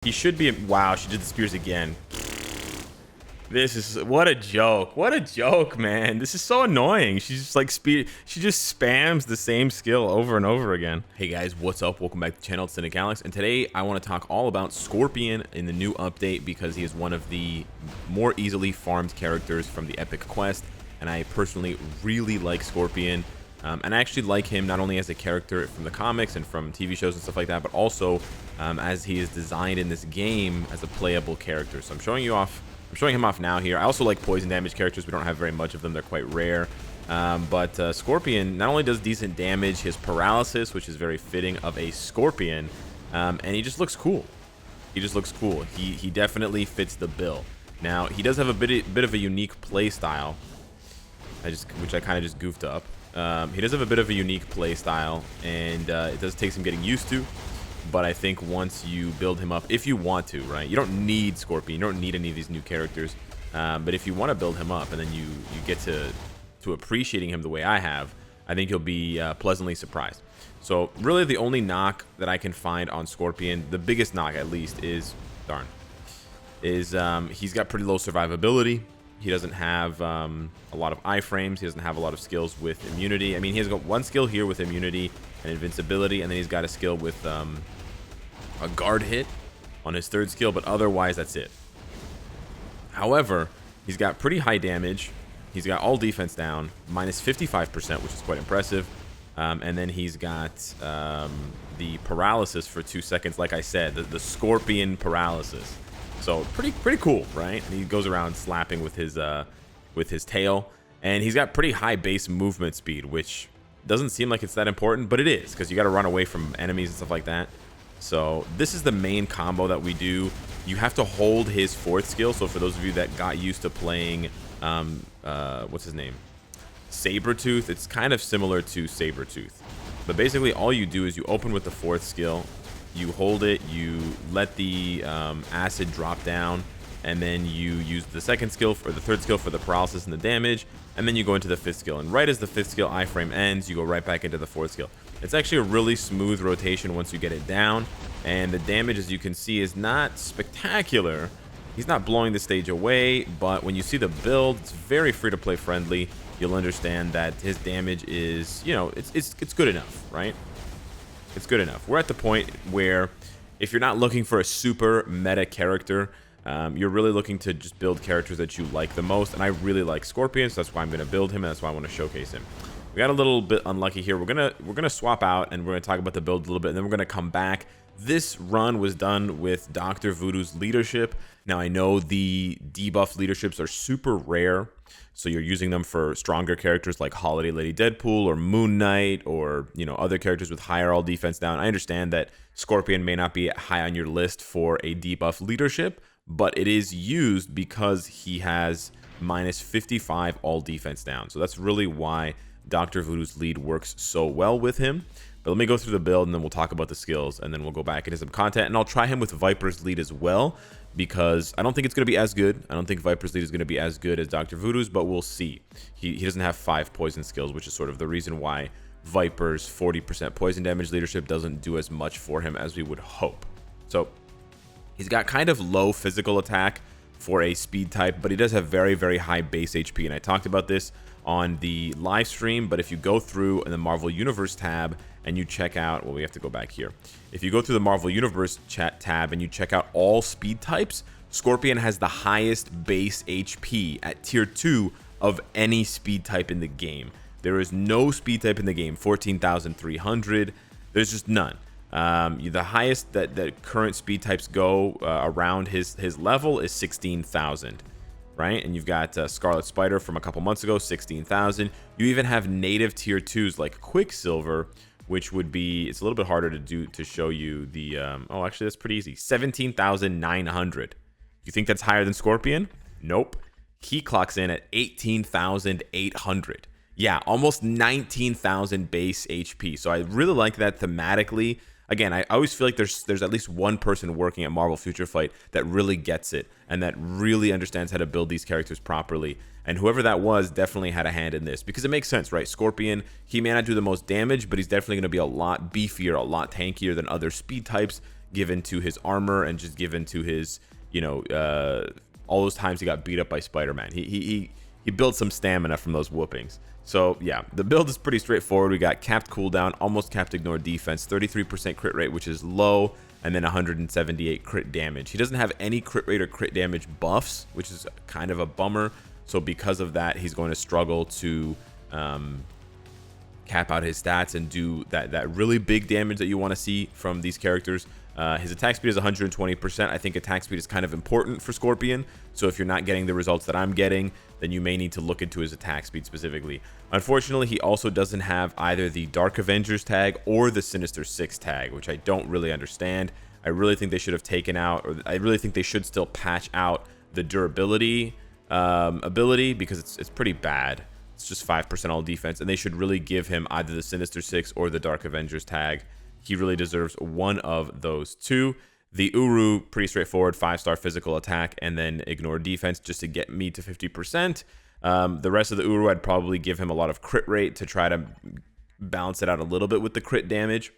He should be. Wow, she did the spears again. This is what a joke. What a joke, man. This is so annoying. She's just like she just spams the same skill over and over again. Hey guys, what's up? Welcome back to the channel. It's Cynicalex, and today I want to talk all about Scorpion in the new update because he is one of the more easily farmed characters from the Epic Quest, and I personally really like Scorpion. And I actually like him not only as a character from the comics and from TV shows and stuff like that, but also as he is designed in this game as a playable character. So I'm showing him off now here. I also like poison damage characters. We don't have very much of them. They're quite rare. But Scorpion not only does decent damage, his paralysis, which is very fitting of a Scorpion, and he just looks cool. He just looks cool. He definitely fits the bill. Now, he does have a bit of a unique play style, which I kind of just goofed up. He does have a bit of a unique play style, and it does take some getting used to. But I think once you build him up, if you want to, right? You don't need Scorpion. You don't need any of these new characters. But if you want to build him up, and then you get to appreciating him the way I have, I think you'll be pleasantly surprised. So really, the only knock that I can find on Scorpion, the biggest knock at least, is he's got pretty low survivability. He doesn't have a lot of iframes. He doesn't have a lot of skills with immunity. I mean, he has got one skill here with immunity and invincibility, and then he's got a skill with a guard hit on his third skill, but otherwise that's it. However, he's got pretty high damage. He's got all defense down, minus 55%, which is quite impressive. And then he's got the paralysis for 2 seconds, like I said, the Scorpion paralysis. So pretty cool, right? And he goes around slapping with his tail, and he's got pretty high base movement speed, which doesn't seem like it's that important, but it is, because you got to run away from enemies and stuff like that. So this is the main combo that we do. You have to hold his fourth skill. So for those of you that got used to playing, what's his name? Sabretooth. It's kind of similar to Sabretooth. But basically all you do is you open with the fourth skill. You hold it, you let the acid drop down, and then you use the second skill or the third skill for the paralysis and the damage, and then you go into the fifth skill. And right as the fifth skill iframe ends, you go right back into the fourth skill. It's actually a really smooth rotation once you get it down, and the damage, as you can see, is not spectacular. He's not blowing the stage away, but when you see the build, it's very free-to-play friendly. You'll understand that his damage is, you know, it's good enough, right? It's good enough. We're at the point where if you're not looking for a super meta character, you're really looking to just build characters that you like the most. And I really like Scorpion, so that's why I'm going to build him, and that's why I want to showcase him. We got a little bit unlucky here. We're gonna swap out, and we're gonna talk about the build a little bit, and then we're gonna come back. This run was done with Dr. Voodoo's leadership. Now I know the debuff leaderships are super rare, so you're using them for stronger characters like Holiday Lady Deadpool or Moon Knight, or other characters with higher all defense down. I understand that Scorpion may not be high on your list for a debuff leadership, but it is used because he has minus 55 all defense down. So that's really why Dr. Voodoo's lead works so well with him. But let me go through the build, and then we'll talk about the skills, and then we'll go back into some content, and I'll try him with Viper's lead as well, because I don't think it's going to be as good. I don't think Viper's lead is going to be as good as Dr. Voodoo's, but we'll see. He doesn't have 5 poison skills, which is sort of the reason why Viper's 40% poison damage leadership doesn't do as much for him as we would hope. So he's got kind of low physical attack for a speed type, but he does have very, very high base HP, and I talked about this on the live stream. But if you go through in the Marvel Universe tab and you check out, well, we have to go back here. If you go through the Marvel Universe chat tab and you check out all speed types, Scorpion has the highest base HP at tier 2 of any speed type in the game. There is no speed type in the game 14,300. There's just none. The highest that current speed types go around his level is 16,000. Right? And you've got Scarlet Spider from a couple months ago, 16,000. You even have native tier 2s like Quicksilver, which would be, it's a little bit harder to show you the, oh, actually that's pretty easy, 17,900. You think that's higher than Scorpion? Nope. He clocks in at 18,800. Yeah, almost 19,000 base HP. So I really like that thematically. Again, I always feel like there's at least one person working at Marvel Future Fight that really gets it and that really understands how to build these characters properly. And whoever that was definitely had a hand in this, because it makes sense, right? Scorpion, he may not do the most damage, but he's definitely going to be a lot beefier, a lot tankier than other speed types, given to his armor and just given to his, all those times he got beat up by Spider-Man. He built some stamina from those whoopings. So yeah, the build is pretty straightforward. We got capped cooldown, almost capped ignore defense, 33% crit rate, which is low, and then 178 crit damage. He doesn't have any crit rate or crit damage buffs, which is kind of a bummer. So because of that, he's going to struggle to cap out his stats and do that really big damage that you want to see from these characters. His attack speed is 120%. I think attack speed is kind of important for Scorpion. So if you're not getting the results that I'm getting, then you may need to look into his attack speed specifically. Unfortunately, he also doesn't have either the Dark Avengers tag or the Sinister Six tag, which I don't really understand. I really think they should have taken out, or I really think they should still patch out the durability ability, because it's pretty bad. It's just 5% all defense, and they should really give him either the Sinister Six or the Dark Avengers tag. He really deserves one of those two. The Uru, pretty straightforward, 5-star physical attack and then ignore defense just to get me to 50%. The rest of the Uru, I'd probably give him a lot of crit rate to try to balance it out a little bit with the crit damage.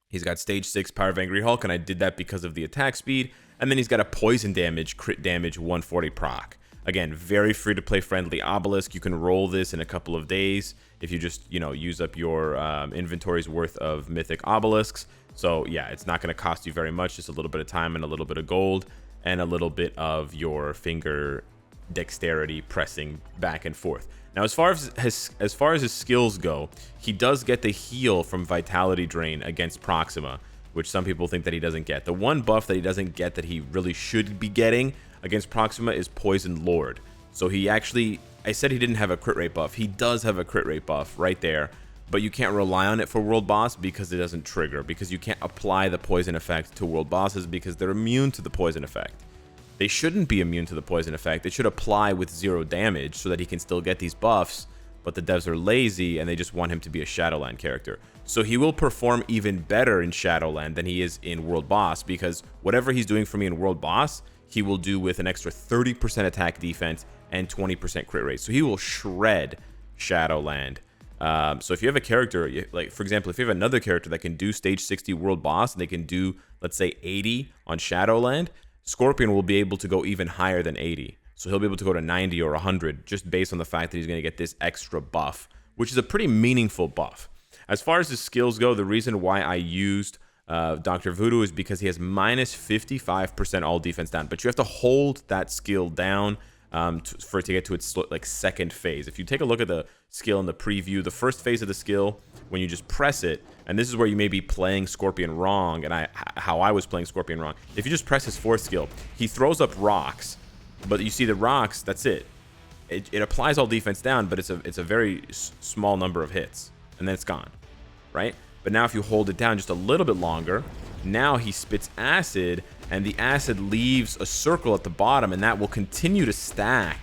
He's got stage 6 Power of Angry Hulk, and I did that because of the attack speed. And then he's got a poison damage, crit damage, 140 proc. Again, very free to play friendly obelisk. You can roll this in a couple of days if you just, use up your inventory's worth of mythic obelisks. So yeah, it's not going to cost you very much, just a little bit of time and a little bit of gold and a little bit of your finger dexterity pressing back and forth. Now, as far as his skills go, he does get the heal from Vitality Drain against Proxima, which some people think that he doesn't get. The one buff that he doesn't get that he really should be getting against Proxima is Poison Lord. So he actually, I said he didn't have a crit rate buff. He does have a crit rate buff right there, but you can't rely on it for world boss because it doesn't trigger, because you can't apply the poison effect to world bosses because they're immune to the poison effect. They shouldn't be immune to the poison effect. They should apply with 0 damage so that he can still get these buffs, but the devs are lazy and they just want him to be a Shadowland character. So he will perform even better in Shadowland than he is in World Boss, because whatever he's doing for me in World Boss, he will do with an extra 30% attack defense and 20% crit rate. So he will shred Shadowland. So if you have a character, like for example, if you have another character that can do stage 60 World Boss and they can do, let's say, 80 on Shadowland, Scorpion will be able to go even higher than 80. So he'll be able to go to 90 or 100 just based on the fact that he's going to get this extra buff, which is a pretty meaningful buff. As far as his skills go, the reason why I used Dr. Voodoo is because he has minus 55% all defense down, but you have to hold that skill down for it to get to its second phase. If you take a look at the skill in the preview, the first phase of the skill, when you just press it, and this is where you may be playing Scorpion wrong, and how I was playing Scorpion wrong. If you just press his fourth skill, he throws up rocks, but you see the rocks, that's it. It applies all defense down, but it's a very small number of hits, and then it's gone, right? But now if you hold it down just a little bit longer, now he spits acid, and the acid leaves a circle at the bottom, and that will continue to stack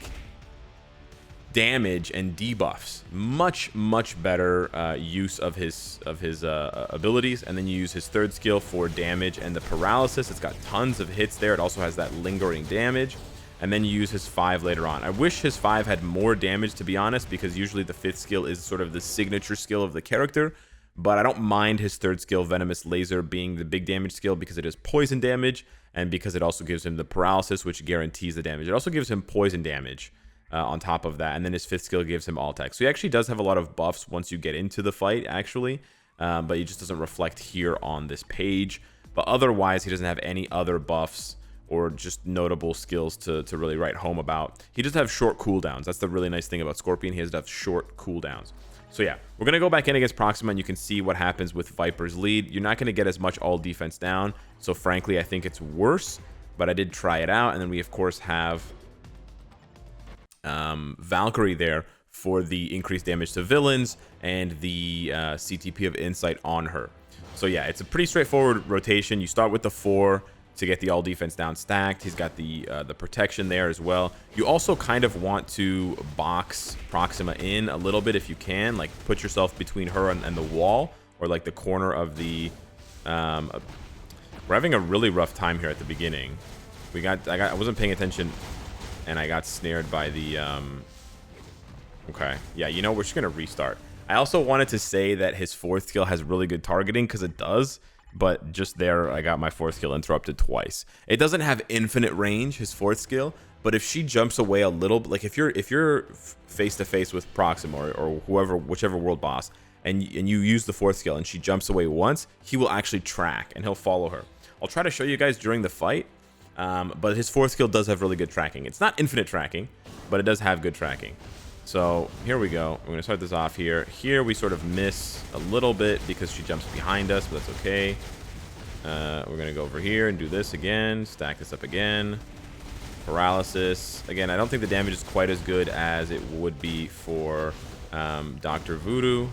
damage and debuffs. Much better use of his abilities. And then you use his third skill for damage and the paralysis. It's got tons of hits there. It also has that lingering damage. And then you use his 5 later on. I wish his 5 had more damage, to be honest, because usually the 5th skill is sort of the signature skill of the character. But I don't mind his 3rd skill, Venomous Laser, being the big damage skill because it is poison damage, and because it also gives him the paralysis, which guarantees the damage. It also gives him poison damage on top of that, and then his 5th skill gives him all attack. So he actually does have a lot of buffs once you get into the fight, actually, but he just doesn't reflect here on this page. But otherwise, he doesn't have any other buffs or just notable skills to really write home about. He does have short cooldowns. That's the really nice thing about Scorpion. He has to have short cooldowns. So yeah, we're going to go back in against Proxima, and you can see what happens with Viper's lead. You're not going to get as much all defense down. So frankly, I think it's worse, but I did try it out. And then we, of course, have Valkyrie there for the increased damage to villains and the CTP of Insight on her. So yeah, it's a pretty straightforward rotation. You start with the 4 to get the all defense down stacked. He's got the protection there as well. You also kind of want to box Proxima in a little bit if you can, like put yourself between her and the wall, or like the corner of the we're having a really rough time here at the beginning. I wasn't paying attention, and I got snared by the okay, yeah, you know, we're just gonna restart. I also wanted to say that his 4th skill has really good targeting, because it does. But just there, I got my fourth skill interrupted twice. It doesn't have infinite range, his fourth skill, but if she jumps away a little, like if you're face to face with Proxima or whoever, whichever world boss, and you use the fourth skill and she jumps away once, he will actually track and he'll follow her. I'll try to show you guys during the fight, but his fourth skill does have really good tracking. It's not infinite tracking, but it does have good tracking. So here we go. We're gonna start this off here. Here we sort of miss a little bit because she jumps behind us, but that's okay. We're gonna go over here and do this again. Stack this up again. Paralysis. Again, I don't think the damage is quite as good as it would be for Dr. Voodoo.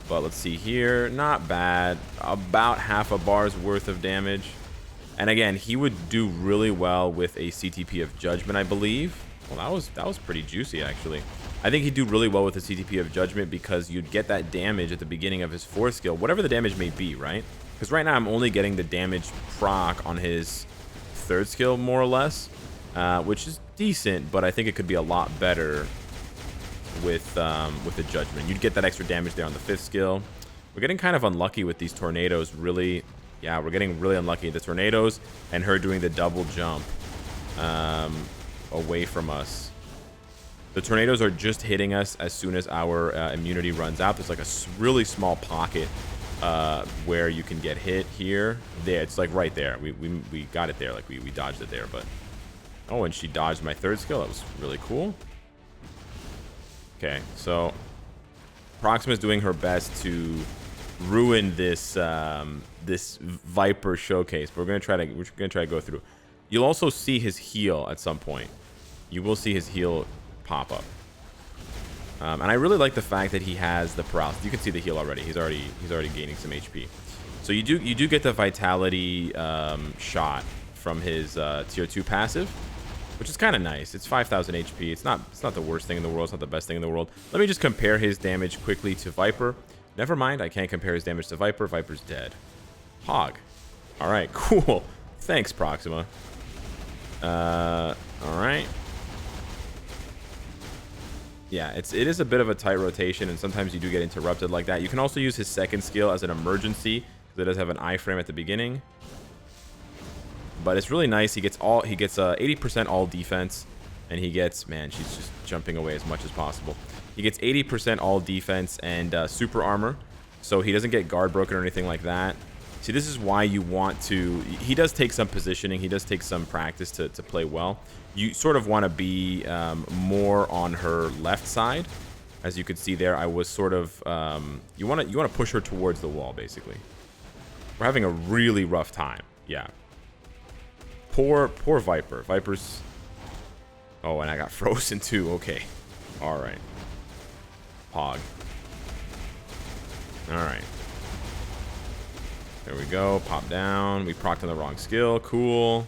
But let's see here. Not bad. About half a bar's worth of damage. And again, he would do really well with a CTP of Judgment, I believe. Well, that was pretty juicy, actually. I think he'd do really well with the CTP of Judgment because you'd get that damage at the beginning of his fourth skill, whatever the damage may be, right? Because right now I'm only getting the damage proc on his third skill, more or less, which is decent, but I think it could be a lot better with the Judgment. You'd get that extra damage there on the fifth skill. We're getting kind of unlucky with these tornadoes, really. Yeah, we're getting really unlucky. The tornadoes and her doing the double jump away from us. The tornadoes are just hitting us as soon as our immunity runs out. There's like a really small pocket where you can get hit here. There, it's like right there. We got it there. Like we dodged it there. But oh, and she dodged my third skill. That was really cool. Okay, so Proxima's doing her best to ruin this this Viper showcase. But we're gonna try to go through. You'll also see his heal at some point. You will see his heal pop up. And I really like the fact that he has the paralysis. You can see the heal already. He's already gaining some HP. So you do get the vitality shot from his tier 2 passive, which is kind of nice. It's 5,000 HP. It's not the worst thing in the world. It's not the best thing in the world. Let me just compare his damage quickly to Viper. Never mind, I can't compare his damage to Viper. Viper's dead. Hog. All right, cool. Thanks, Proxima. All right. Yeah, it is a bit of a tight rotation, and sometimes you do get interrupted like that. You can also use his second skill as an emergency, because it does have an iframe at the beginning. But it's really nice. He gets 80% all defense, and he gets, man, she's just jumping away as much as possible. He gets 80% all defense and super armor, so he doesn't get guard broken or anything like that. See, this is why you want to... He does take some positioning. He does take some practice to play well. You sort of want to be more on her left side. As you could see there, I was sort of... You want to push her towards the wall, basically. We're having a really rough time. Yeah. Poor Viper. Viper's... Oh, and I got frozen too. Okay. All right. Hog. All right. There we go. Pop down. We procced on the wrong skill. Cool.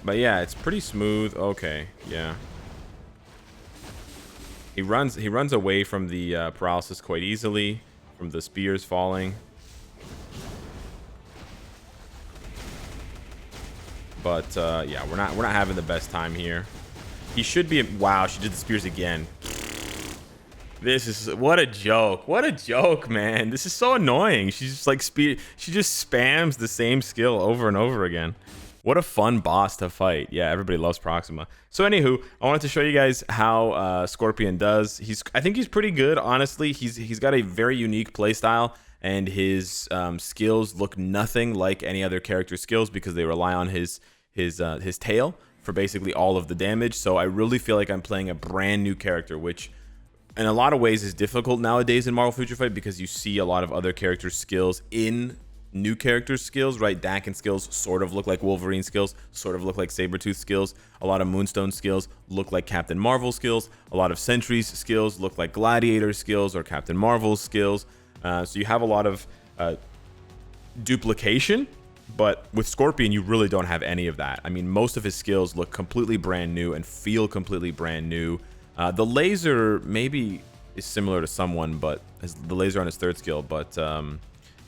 But yeah, it's pretty smooth. Okay. Yeah. He runs away from the paralysis quite easily, from the spears falling. But yeah, we're not having the best time here. He should be. Wow, she did the spears again. This is what a joke. What a joke, man. This is so annoying. She's just like she just spams the same skill over and over again. What a fun boss to fight. Yeah, everybody loves Proxima. So anywho, I wanted to show you guys how Scorpion does. I think he's pretty good, honestly. He's got a very unique playstyle, and his skills look nothing like any other character's skills because they rely on his tail for basically all of the damage. So I really feel like I'm playing a brand new character, which in a lot of ways is difficult nowadays in Marvel Future Fight because you see a lot of other characters' skills in new characters' skills, right? Dakin skills sort of look like Wolverine skills, sort of look like Sabretooth skills. A lot of Moonstone skills look like Captain Marvel skills. A lot of Sentry's skills look like Gladiator skills or Captain Marvel's skills. So you have a lot of duplication, but with Scorpion, you really don't have any of that. I mean, most of his skills look completely brand new and feel completely brand new. The laser maybe is similar to someone, but the laser on his third skill. But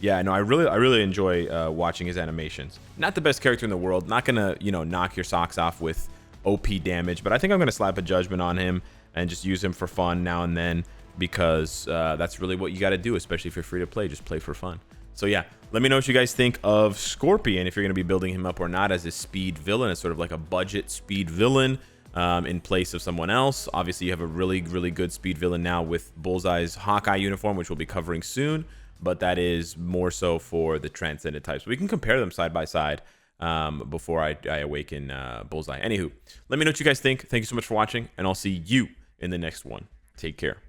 yeah, no, I really enjoy watching his animations. Not the best character in the world. Not gonna knock your socks off with OP damage, but I think I'm gonna slap a judgment on him and just use him for fun now and then. because that's really what you got to do, especially if you're free to play. Just play for fun. So yeah, let me know what you guys think of Scorpion, if you're going to be building him up or not as a speed villain. It's sort of like a budget speed villain in place of someone else. Obviously, you have a really, really good speed villain now with Bullseye's Hawkeye uniform, which we'll be covering soon. But that is more so for the Transcendent types. We can compare them side by side before I awaken Bullseye. Anywho, let me know what you guys think. Thank you so much for watching, and I'll see you in the next one. Take care.